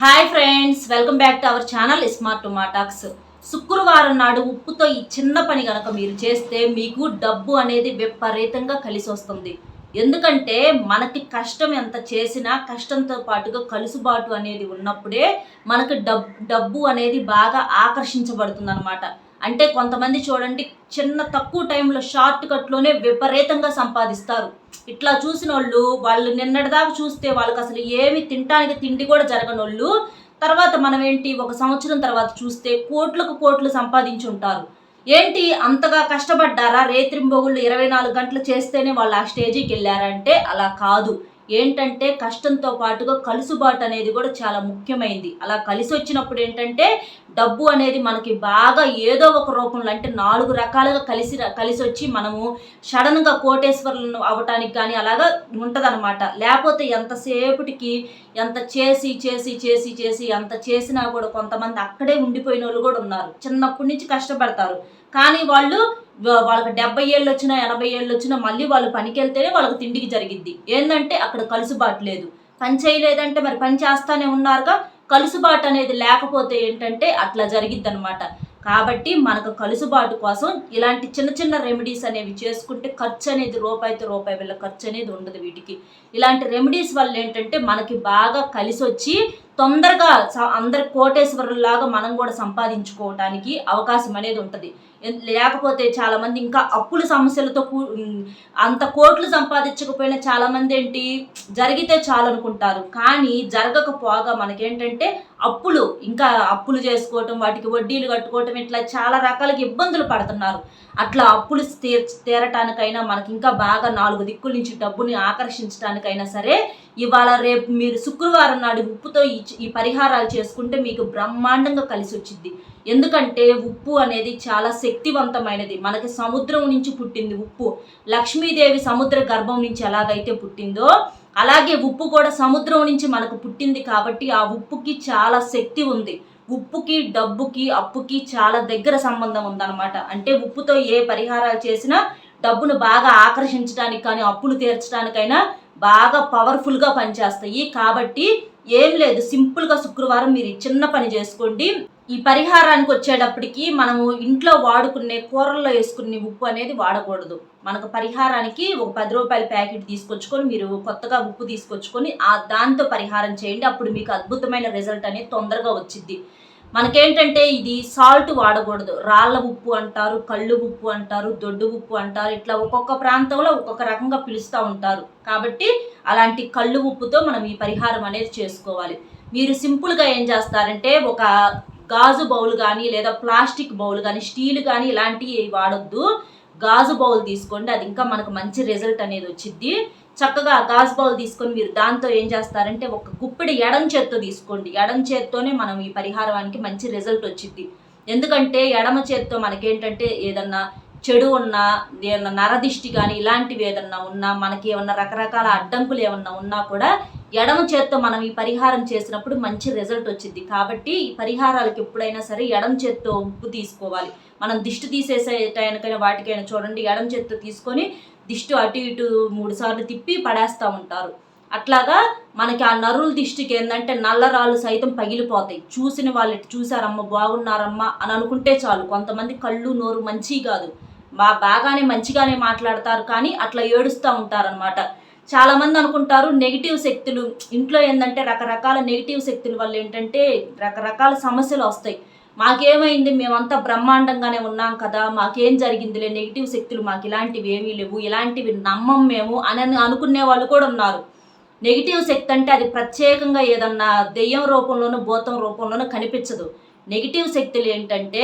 Hi friends, welcome back to our channel smart talks. శుక్రవారం నాడు ఉప్పుతో ఈ చిన్న పని కనుక మీరు చేస్తే మీకు డబ్బు అనేది విపరీతంగా కలిసి వస్తుంది. ఎందుకంటే మనకి కష్టం ఎంత చేసినా కష్టంతో పాటుగా కలుసుబాటు అనేది ఉన్నప్పుడే మనకు డబ్బు అనేది బాగా ఆకర్షించబడుతుంది అనమాట. అంటే కొంతమంది చూడండి, చిన్న తక్కువ టైంలో షార్ట్ కట్లోనే విపరీతంగా సంపాదిస్తారు. ఇట్లా చూసిన వాళ్ళు నిన్నటిదాకా చూస్తే వాళ్ళకి అసలు ఏమి తినటానికి తిండి కూడా జరగనోళ్ళు తర్వాత మనం ఏంటి ఒక సంవత్సరం తర్వాత చూస్తే కోట్లకు కోట్లు సంపాదించి ఉంటారు. ఏంటి అంతగా కష్టపడ్డారా? రేత్రింబొగుళ్ళు 24 గంటలు చేస్తేనే వాళ్ళు ఆ స్టేజీకి వెళ్ళారంటే అలా కాదు. ఏంటంటే కష్టంతో పాటుగా కలుసుబాటు అనేది కూడా చాలా ముఖ్యమైంది. అలా కలిసి వచ్చినప్పుడు ఏంటంటే డబ్బు అనేది మనకి బాగా ఏదో ఒక రూపంలో అంటే 4 రకాలుగా కలిసి వచ్చి మనము సడన్గా కోటేశ్వరులను అవ్వటానికి కానీ అలాగా ఉంటుందన్నమాట. లేకపోతే ఎంతసేపటికి ఎంత చేసి చేసి చేసి చేసి ఎంత చేసినా కూడా కొంతమంది అక్కడే ఉండిపోయిన వాళ్ళు కూడా ఉన్నారు. చిన్నప్పటి నుంచి కష్టపడతారు కానీ వాళ్ళకి 70 ఏళ్ళు వచ్చినా 80 ఏళ్ళు వచ్చినా మళ్ళీ వాళ్ళు పనికి వెళ్తేనే వాళ్ళకి తిండికి జరిగిద్ది. ఏంటంటే అక్కడ కలుసుబాటు లేదు. పని చేయలేదంటే మరి పని చేస్తానే ఉన్నారుగా. కలుసుబాటు అనేది లేకపోతే ఏంటంటే అట్లా జరిగిద్ది అనమాట. కాబట్టి మనకు కలుసుబాటు కోసం ఇలాంటి చిన్న చిన్న రెమెడీస్ అనేవి చేసుకుంటే ఖర్చు అనేది రూపాయితో రూపాయి వీళ్ళ ఖర్చు అనేది ఉండదు వీటికి. ఇలాంటి రెమెడీస్ వల్ల ఏంటంటే మనకి బాగా కలిసి వచ్చి తొందరగా అందరి కోటేశ్వరులాగా మనం కూడా సంపాదించుకోవటానికి అవకాశం అనేది ఉంటుంది. లేకపోతే చాలామంది ఇంకా అప్పుల సమస్యలతో అంత కోట్లు సంపాదించకపోయినా చాలామంది ఏంటి జరిగితే చాలు అనుకుంటారు. కానీ జరగకపోగా మనకేంటంటే అప్పులు చేసుకోవటం, వాటికి వడ్డీలు కట్టుకోవటం, ఇట్లా చాలా రకాలుగా ఇబ్బందులు పడుతున్నారు. అట్లా అప్పులు తీరటానికైనా మనకి ఇంకా బాగా 4 దిక్కుల నుంచి డబ్బుని ఆకర్షించడానికైనా సరే ఇవాళ రేపు మీరు శుక్రవారం నాడు ఉప్పుతో ఈ పరిహారాలు చేసుకుంటే మీకు బ్రహ్మాండంగా కలిసి వచ్చింది. ఎందుకంటే ఉప్పు అనేది చాలా శక్తివంతమైనది. మనకి సముద్రం నుంచి పుట్టింది ఉప్పు. లక్ష్మీదేవి సముద్ర గర్భం నుంచి ఎలాగైతే పుట్టిందో అలాగే ఉప్పు కూడా సముద్రం నుంచి మనకు పుట్టింది. కాబట్టి ఆ ఉప్పుకి చాలా శక్తి ఉంది. ఉప్పుకి డబ్బుకి అప్పుకి చాలా దగ్గర సంబంధం ఉందన్నమాట. అంటే ఉప్పుతో ఏ పరిహారాలు చేసినా డబ్బును బాగా ఆకర్షించడానికి కానీ అప్పులు తీర్చడానికైనా బాగా పవర్ఫుల్గా పనిచేస్తాయి. కాబట్టి ఏం లేదు, సింపుల్గా శుక్రవారం మీరు చిన్న పని చేసుకోండి. ఈ పరిహారానికి వచ్చేటప్పటికి మనము ఇంట్లో వాడుకునే కూరల్లో వేసుకునే ఉప్పు అనేది వాడకూడదు. మనకు పరిహారానికి ఒక 10 రూపాయల ప్యాకెట్ తీసుకొచ్చుకొని మీరు కొత్తగా ఉప్పు తీసుకొచ్చుకొని దాంతో పరిహారం చేయండి. అప్పుడు మీకు అద్భుతమైన రిజల్ట్ అనేది తొందరగా వచ్చింది. మనకేంటంటే ఇది సాల్ట్ వాడకూడదు. రాళ్ళ ఉప్పు అంటారు, కళ్ళు ఉప్పు అంటారు, దొడ్డు ఉప్పు అంటారు. ఇట్లా ఒక్కొక్క ప్రాంతంలో ఒక్కొక్క రకంగా పిలుస్తూ ఉంటారు. కాబట్టి అలాంటి కళ్ళు ఉప్పుతో మనం ఈ పరిహారం అనేది చేసుకోవాలి. మీరు సింపుల్గా ఏం చేస్తారంటే ఒక గాజు బౌల్ కానీ లేదా ప్లాస్టిక్ బౌల్ కానీ స్టీల్ కానీ ఇలాంటివి వాడొద్దు. గాజు బౌల్ తీసుకోండి, అది ఇంకా మనకు మంచి రిజల్ట్ అనేది వచ్చింది. చక్కగా గాజు బౌల్ తీసుకొని మీరు దాంతో ఏం చేస్తారంటే ఒక గుప్పిడి ఎడం చేత్తో తీసుకోండి. ఎడం చేత్తోనే మనం ఈ పరిహారానికి మంచి రిజల్ట్ వచ్చింది. ఎందుకంటే ఎడమ చేత్తో మనకేంటంటే ఏదన్నా చెడు ఉన్నా, ఏమన్నా నరదిష్టి కానీ ఇలాంటివి ఏదన్నా ఉన్నా, మనకి ఏమన్నా రకరకాల అడ్డంకులు ఏమన్నా ఉన్నా కూడా ఎడమ చేత్తో మనం ఈ పరిహారం చేసినప్పుడు మంచి రిజల్ట్ వచ్చింది. కాబట్టి ఈ పరిహారాలకు ఎప్పుడైనా సరే ఎడమ చేత్తో ఉప్పు తీసుకోవాలి. మనం దిష్టి తీసేసేటైనా వాటికైనా చూడండి, ఎడమ చేత్తో తీసుకొని దిష్టి అటు ఇటు 3 సార్లు తిప్పి పడేస్తూ ఉంటారు. అట్లాగా మనకి ఆ నరుల దిష్టికి ఏంటంటే నల్లరాళ్ళు సైతం పగిలిపోతాయి. చూసిన వాళ్ళు చూసారమ్మ బాగున్నారమ్మా అని అనుకుంటే చాలు. కొంతమంది కళ్ళు నోరు మంచి కాదు, బాగానే మంచిగానే మాట్లాడతారు కానీ అట్లా ఏడుస్తూ ఉంటారనమాట. చాలామంది అనుకుంటారు నెగిటివ్ శక్తులు ఇంట్లో ఏంటంటే రకరకాల నెగిటివ్ శక్తుల వల్ల ఏంటంటే రకరకాల సమస్యలు వస్తాయి. మాకేమైంది, మేమంతా బ్రహ్మాండంగానే ఉన్నాం కదా, మాకేం జరిగిందిలే, నెగిటివ్ శక్తులు మాకు ఇలాంటివి ఏమీ లేవు, ఇలాంటివి నమ్మం మేము అని అనుకునే వాళ్ళు కూడా ఉన్నారు. నెగిటివ్ శక్తి అంటే అది ప్రత్యేకంగా ఏదన్నా దెయ్యం రూపంలోనూ భూతం రూపంలోనూ కనిపించదు. నెగిటివ్ శక్తులు ఏంటంటే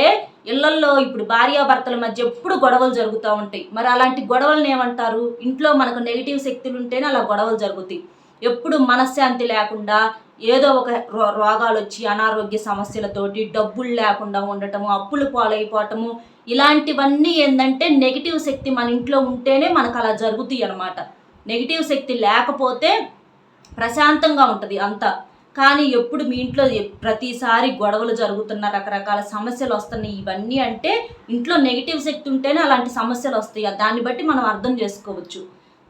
ఇళ్లల్లో ఇప్పుడు భార్యాభర్తల మధ్య ఎప్పుడు గొడవలు జరుగుతూ ఉంటాయి. మరి అలాంటి గొడవలను ఏమంటారు? ఇంట్లో మనకు నెగిటివ్ శక్తులు ఉంటేనే అలా గొడవలు జరుగుతాయి. ఎప్పుడు మనశ్శాంతి లేకుండా ఏదో ఒక రోగాలు వచ్చి అనారోగ్య సమస్యలతోటి డబ్బులు లేకుండా ఉండటము, అప్పులు పాలైపోవటము, ఇలాంటివన్నీ ఏంటంటే నెగిటివ్ శక్తి మన ఇంట్లో ఉంటేనే మనకు అలా జరుగుతాయి అన్నమాట. నెగిటివ్ శక్తి లేకపోతే ప్రశాంతంగా ఉంటుంది అంతా. కానీ ఎప్పుడు మీ ఇంట్లో ప్రతిసారి గొడవలు జరుగుతున్న, రకరకాల సమస్యలు వస్తున్నాయి, ఇవన్నీ అంటే ఇంట్లో నెగిటివ్ శక్తి ఉంటేనే అలాంటి సమస్యలు వస్తాయి. దాన్ని బట్టి మనం అర్థం చేసుకోవచ్చు.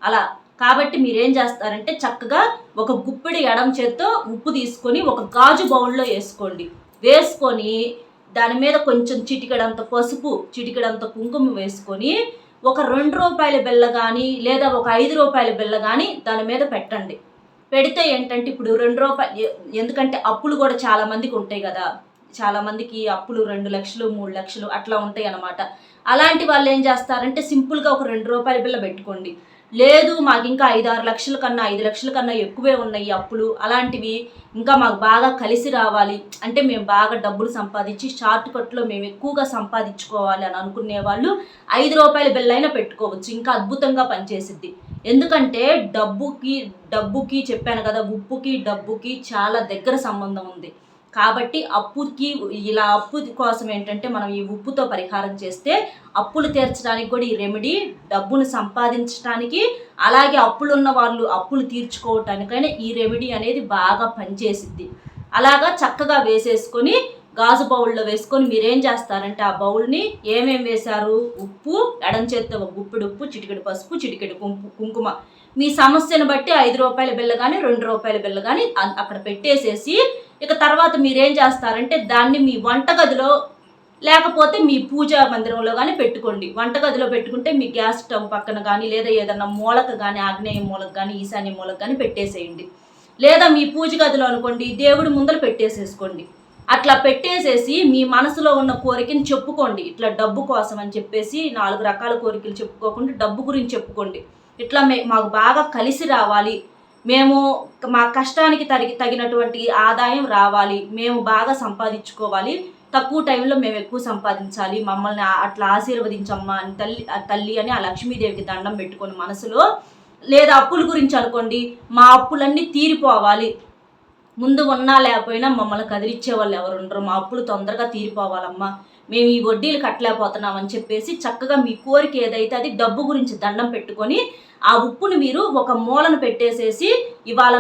అలా కాబట్టి మీరేం చేస్తారంటే చక్కగా ఒక గుప్పిడి ఎడం చేత్తో ఉప్పు తీసుకొని ఒక గాజు బౌల్లో వేసుకొని దాని మీద కొంచెం చిటికెడంత పసుపు, చిటికెడంత కుంకుమ వేసుకొని ఒక ₹2 బిళ్ళ కానీ లేదా ఒక ₹5 బిళ్ళ కానీ దాని మీద పెట్టండి. పెడితే ఏంటంటే ఇప్పుడు ₹2 ఎందుకంటే అప్పులు కూడా చాలా మందికి ఉంటాయి కదా, చాలా మందికి అప్పులు 2 లక్షలు 3 లక్షలు అట్లా ఉంటాయి అన్నమాట. అలాంటి వాళ్ళు ఏం చేస్తారంటే సింపుల్గా ఒక ₹2 బిళ్ళ పెట్టుకోండి. లేదు మాకు ఇంకా 5-6 లక్షల కన్నా 5 లక్షల కన్నా ఎక్కువే ఉన్నాయి అప్పులు, అలాంటివి ఇంకా మాకు బాగా కలిసి రావాలి అంటే మేము బాగా డబ్బులు సంపాదించి షార్ట్ కట్లో మేము ఎక్కువగా సంపాదించుకోవాలి అని అనుకునే వాళ్ళు ₹5 బిళ్ళ అయినా పెట్టుకోవచ్చు, ఇంకా అద్భుతంగా పనిచేసిద్ది. ఎందుకంటే డబ్బుకి చెప్పాను కదా, ఉప్పుకి డబ్బుకి చాలా దగ్గర సంబంధం ఉంది. కాబట్టి అప్పు కోసం ఏంటంటే మనం ఈ ఉప్పుతో పరిహారం చేస్తే అప్పులు తీర్చడానికి కూడా ఈ రెమెడీ, డబ్బును సంపాదించడానికి అలాగే అప్పులున్న వాళ్ళు అప్పులు తీర్చుకోవటానికైనా ఈ రెమెడీ అనేది బాగా పనిచేసిద్ది. అలాగా చక్కగా వేసేసుకొని గాజు బౌల్లో వేసుకొని మీరేం చేస్తారంటే ఆ బౌల్ని ఏమేమి వేశారు, ఉప్పు, ఎడం చేత్తో ఒక గుప్పిడి ఉప్పు, చిటికెడు పసుపు, చిటికెడు కుంకుమ, మీ సమస్యను బట్టి ₹5 బిళ్ళ కానీ ₹2 బిళ్ళ కానీ అక్కడ పెట్టేసేసి ఇక తర్వాత మీరేం చేస్తారంటే దాన్ని మీ వంటగదిలో లేకపోతే మీ పూజా మందిరంలో కానీ పెట్టుకోండి. వంటగదిలో పెట్టుకుంటే మీ గ్యాస్ స్టవ్ పక్కన కానీ లేదా ఏదన్నా మూలకు కానీ ఆగ్నేయ మూలకు కానీ ఈశాన్య మూలకు కానీ పెట్టేసేయండి. లేదా మీ పూజ గదిలో అనుకోండి దేవుడి ముందర పెట్టేసేసుకోండి. అట్లా పెట్టేసేసి మీ మనసులో ఉన్న కోరికని చెప్పుకోండి. ఇట్లా డబ్బు కోసం అని చెప్పేసి 4 రకాల కోరికలు చెప్పుకోకుండా డబ్బు గురించి చెప్పుకోండి. ఇట్లా మాకు బాగా కలిసి రావాలి, మేము మా కష్టానికి తగినటువంటి ఆదాయం రావాలి, మేము బాగా సంపాదించుకోవాలి, తక్కువ టైంలో మేము ఎక్కువ సంపాదించాలి, మమ్మల్ని అట్లా ఆశీర్వదించమ్మా అని తల్లి అని ఆ లక్ష్మీదేవికి దండం పెట్టుకొని మనసులో. లేదా అప్పుల గురించి అనుకోండి, మా అప్పులన్నీ తీరిపోవాలి, ముందు ఉన్నా లేకపోయినా మమ్మల్ని కదిలిచ్చే వాళ్ళు ఎవరు ఉండరు, మా అప్పులు తొందరగా తీరిపోవాలమ్మా, మేము ఈ వడ్డీలు కట్టలేకపోతున్నామని చెప్పేసి చక్కగా మీ కోరిక ఏదైతే అది డబ్బు గురించి దండం పెట్టుకొని ఆ ఉప్పుని మీరు ఒక మూలను పెట్టేసేసి ఇవాళ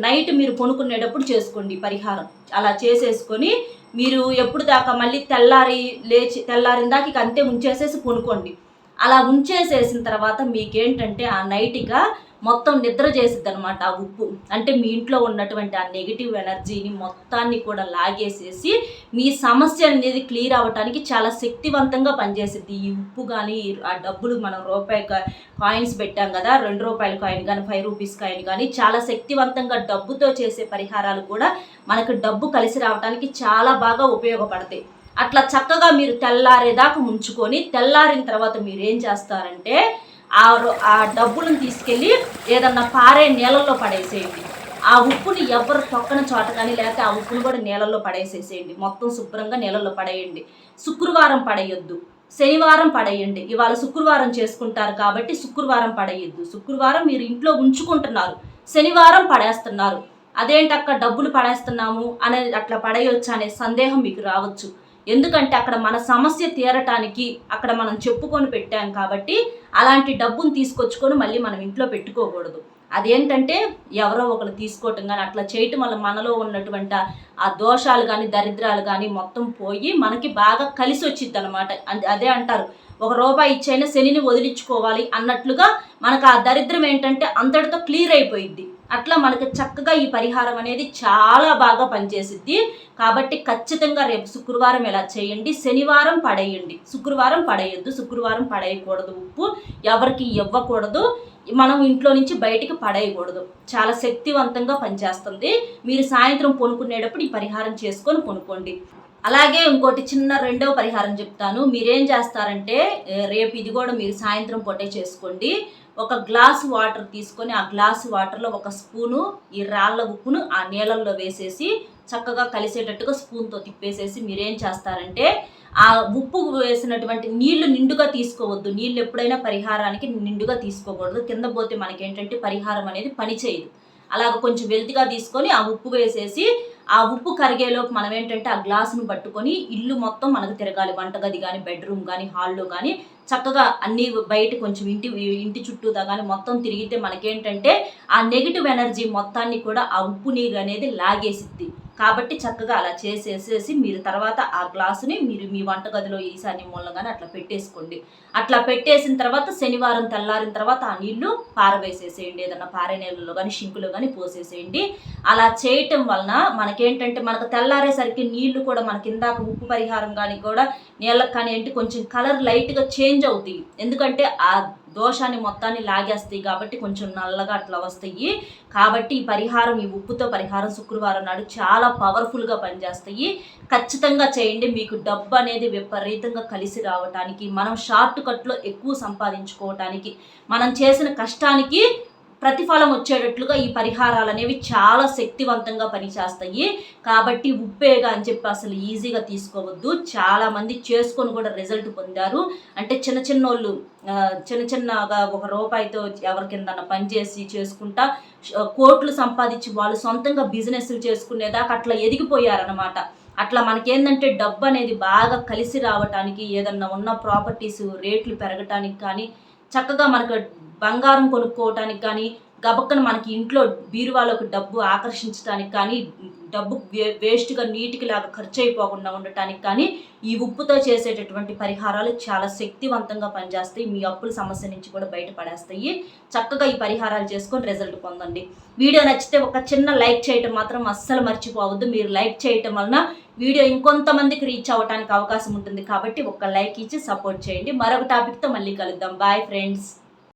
నైట్ మీరు కొనుక్కునేటప్పుడు చేసుకోండి పరిహారం. అలా చేసేసుకొని మీరు ఎప్పుడు దాకా మళ్ళీ తెల్లారిన దాకా ఇక అంతే ఉంచేసేసి కొనుక్కోండి. అలా ఉంచేసేసిన తర్వాత మీకేంటంటే ఆ నైట్గా మొత్తం నిద్ర చేసిద్ది అనమాట ఆ ఉప్పు. అంటే మీ ఇంట్లో ఉన్నటువంటి ఆ నెగిటివ్ ఎనర్జీని మొత్తాన్ని కూడా లాగేసేసి మీ సమస్య అనేది క్లియర్ అవ్వడానికి చాలా శక్తివంతంగా పనిచేసిద్ది ఈ ఉప్పు. కానీ ఆ డబ్బులు మనం రూపాయి కాయిన్స్ పెట్టాం కదా, ₹2 కాయిన్ కానీ ₹5 కాయిన్ కానీ చాలా శక్తివంతంగా డబ్బుతో చేసే పరిహారాలు కూడా మనకు డబ్బు కలిసి రావడానికి చాలా బాగా ఉపయోగపడతాయి. అట్లా చక్కగా మీరు తెల్లారేదాకా ఉంచుకొని తెల్లారిన తర్వాత మీరు ఏం చేస్తారంటే ఆ డబ్బులను తీసుకెళ్ళి ఏదన్నా పారే నీళ్ళల్లో పడేసేయండి. ఆ ఉప్పుని ఎవరు తొక్కన చోట కానీ లేకపోతే ఆ ఉప్పుని కూడా నీళ్ళల్లో పడేసేసేయండి. మొత్తం శుభ్రంగా నీళ్ళల్లో పడేయండి. శుక్రవారం పడేయొద్దు, శనివారం పడేయండి. ఇవాళ శుక్రవారం చేసుకుంటారు కాబట్టి శుక్రవారం పడేయొద్దు. శుక్రవారం మీరు ఇంట్లో ఉంచుకుంటున్నారు, శనివారం పడేస్తున్నారు. అదేంటక్క డబ్బులు పడేస్తున్నాము అనేది అట్లా పడేయొచ్చు అనే సందేహం మీకు రావచ్చు. ఎందుకంటే అక్కడ మన సమస్య తీరటానికి అక్కడ మనం చెప్పుకొని పెట్టాం కాబట్టి అలాంటి డబ్బును తీసుకొచ్చుకొని మళ్ళీ మనం ఇంట్లో పెట్టుకోకూడదు. అదేంటంటే ఎవరో ఒకరు తీసుకోవటం కానీ అట్లా చేయటం వల్ల మనలో ఉన్నటువంటి ఆ దోషాలు కానీ దరిద్రాలు కానీ మొత్తం పోయి మనకి బాగా కలిసి వచ్చిద్ది అనమాట. అదే అంటారు, ₹1 ఇచ్చైనా శనిని వదిలించుకోవాలి అన్నట్లుగా మనకు ఆ దరిద్రం ఏంటంటే అంతటితో క్లియర్ అయిపోయిద్ది. అట్లా మనకి చక్కగా ఈ పరిహారం అనేది చాలా బాగా పనిచేసిద్ది. కాబట్టి ఖచ్చితంగా రేపు శుక్రవారం ఇలా చేయండి. శనివారం పడేయండి, శుక్రవారం పడేయొద్దు. శుక్రవారం పడేయకూడదు, ఉప్పు ఎవరికి ఇవ్వకూడదు, మనం ఇంట్లో నుంచి బయటికి పడేయకూడదు. చాలా శక్తివంతంగా పనిచేస్తుంది. మీరు సాయంత్రం కొనుక్కునేటప్పుడు ఈ పరిహారం చేసుకొని కొనుక్కోండి. అలాగే ఇంకోటి చిన్న రెండవ పరిహారం చెప్తాను. మీరేం చేస్తారంటే రేపు ఇది కూడా మీరు సాయంత్రం పూటే చేసుకోండి. ఒక గ్లాసు వాటర్ తీసుకొని ఆ గ్లాసు వాటర్లో ఒక స్పూను ఈ రాళ్ళ ఉప్పును ఆ నీళ్ళల్లో వేసేసి చక్కగా కలిసేటట్టుగా స్పూన్తో తిప్పేసేసి మీరేం చేస్తారంటే ఆ ఉప్పు వేసినటువంటి నీళ్లు నిండుగా తీసుకోవద్దు. నీళ్ళు ఎప్పుడైనా పరిహారానికి నిండుగా తీసుకోకూడదు, కింద పోతే మనకేంటంటే పరిహారం అనేది పని చేయదు. అలాగ కొంచెం వెల్తిగా తీసుకొని ఆ ఉప్పు వేసేసి ఆ ఉప్పు కరిగేలోపు మనం ఏంటంటే ఆ గ్లాసును పట్టుకొని ఇల్లు మొత్తం మనకు తిరగాలి. వంటగది కానీ బెడ్రూమ్ కానీ హాల్లో కానీ చక్కగా అన్ని బయట కొంచెం ఇంటి చుట్టూదా కానీ మొత్తం తిరిగితే మనకేంటంటే ఆ నెగిటివ్ ఎనర్జీ మొత్తాన్ని కూడా ఆ ఉప్పు నీరు అనేది లాగేసిద్ది. కాబట్టి చక్కగా అలా చేసేసేసి మీరు తర్వాత ఆ గ్లాసుని మీరు మీ వంటగదిలో ఈశాన్య మూలంగానే అట్లా పెట్టేసుకోండి. అట్లా పెట్టేసిన తర్వాత శనివారం తెల్లారిన తర్వాత ఆ నీళ్లు పారవేసేసేయండి. ఏదన్నా పారే నీళ్ళలో కానీ షింకులో కానీ పోసేసేయండి. అలా చేయటం వలన మనకేంటంటే మనకు తెల్లారేసరికి నీళ్లు కూడా మనకి ఇందాక ఉప్పు పరిహారం కానీ కూడా నీళ్ళకి కానీ ఏంటి కొంచెం కలర్ లైట్గా చేంజ్ అవుతాయి. ఎందుకంటే ఆ దోషాన్ని మొత్తాన్ని లాగేస్తాయి కాబట్టి కొంచెం నల్లగా అట్లా వస్తాయి. కాబట్టి ఈ పరిహారం, ఈ ఉప్పుతో పరిహారం శుక్రవారం నాడు చాలా పవర్ఫుల్గా పనిచేస్తాయి. ఖచ్చితంగా చేయండి. మీకు డబ్బు అనేది విపరీతంగా కలిసి రావటానికి, మనం షార్ట్ కట్లో ఎక్కువ సంపాదించుకోవటానికి, మనం చేసిన కష్టానికి ప్రతిఫలం వచ్చేటట్లుగా ఈ పరిహారాలు అనేవి చాలా శక్తివంతంగా పనిచేస్తాయి. కాబట్టి ఉప్పేగా అని చెప్పి అసలు ఈజీగా తీసుకోవద్దు. చాలామంది చేసుకొని కూడా రిజల్ట్ పొందారు. అంటే చిన్నగా ఒక రూపాయితో ఎవరి కిందన్నా పనిచేసి చేసుకుంటా కోట్లు సంపాదించి వాళ్ళు సొంతంగా బిజినెస్లు చేసుకునేదాకా అట్లా ఎదిగిపోయారనమాట. అట్లా మనకేందంటే డబ్బు అనేది బాగా కలిసి రావటానికి, ఏదన్నా ఉన్న ప్రాపర్టీస్ రేట్లు పెరగటానికి కానీ, చక్కగా మనకు బంగారం కొనుక్కోవటానికి కానీ, గబక్కన మనకి ఇంట్లో బీరువాలోకి డబ్బు ఆకర్షించడానికి కానీ, డబ్బు వేస్ట్గా నీటికి లాగా ఖర్చు అయిపోకుండా ఉండటానికి కానీ ఈ ఉప్పుతో చేసేటటువంటి పరిహారాలు చాలా శక్తివంతంగా పనిచేస్తాయి. మీ అప్పుల సమస్య నుంచి కూడా బయటపడేస్తాయి. చక్కగా ఈ పరిహారాలు చేసుకొని రిజల్ట్ పొందండి. వీడియో నచ్చితే ఒక చిన్న లైక్ చేయటం మాత్రం అస్సలు మర్చిపోవద్దు. మీరు లైక్ చేయటం వలన వీడియో ఇంకొంతమందికి రీచ్ అవ్వడానికి అవకాశం ఉంటుంది. కాబట్టి ఒక లైక్ ఇచ్చి సపోర్ట్ చేయండి. మరొక టాపిక్తో మళ్ళీ కలుద్దాం. Bye friends.